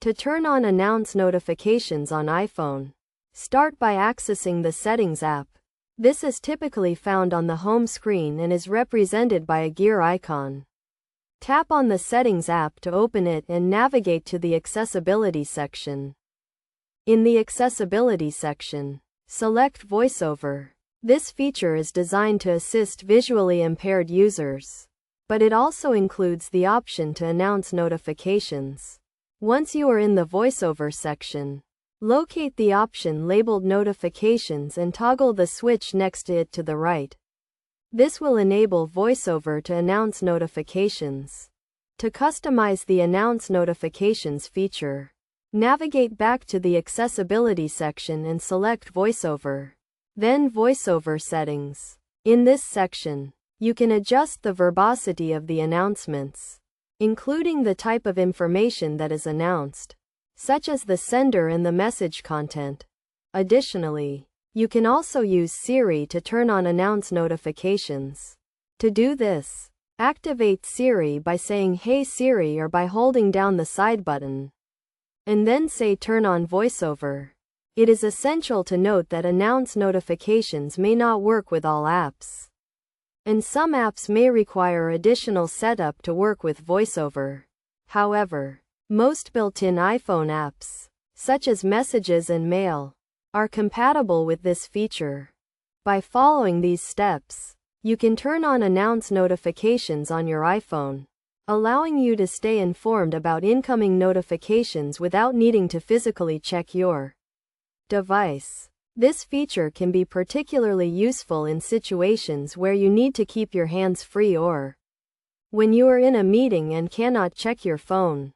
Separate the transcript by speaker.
Speaker 1: To turn on announce notifications on iPhone, start by accessing the Settings app. This is typically found on the home screen and is represented by a gear icon. Tap on the Settings app to open it and navigate to the Accessibility section. In the Accessibility section, select VoiceOver. This feature is designed to assist visually impaired users, but it also includes the option to announce notifications. Once you are in the VoiceOver section, locate the option labeled Notifications and toggle the switch next to it to the right. This will enable VoiceOver to announce notifications. To customize the Announce Notifications feature, navigate back to the Accessibility section and select VoiceOver. Then VoiceOver Settings. In this section, you can adjust the verbosity of the announcements, including the type of information that is announced, such as the sender and the message content. Additionally, you can also use Siri to turn on announce notifications. To do this, activate Siri by saying "Hey Siri" or by holding down the side button, and then say "Turn on VoiceOver." It is essential to note that announce notifications may not work with all apps, and some apps may require additional setup to work with VoiceOver. However, most built-in iPhone apps, such as Messages and Mail, are compatible with this feature. By following these steps, you can turn on announce notifications on your iPhone, allowing you to stay informed about incoming notifications without needing to physically check your device. This feature can be particularly useful in situations where you need to keep your hands free or when you are in a meeting and cannot check your phone.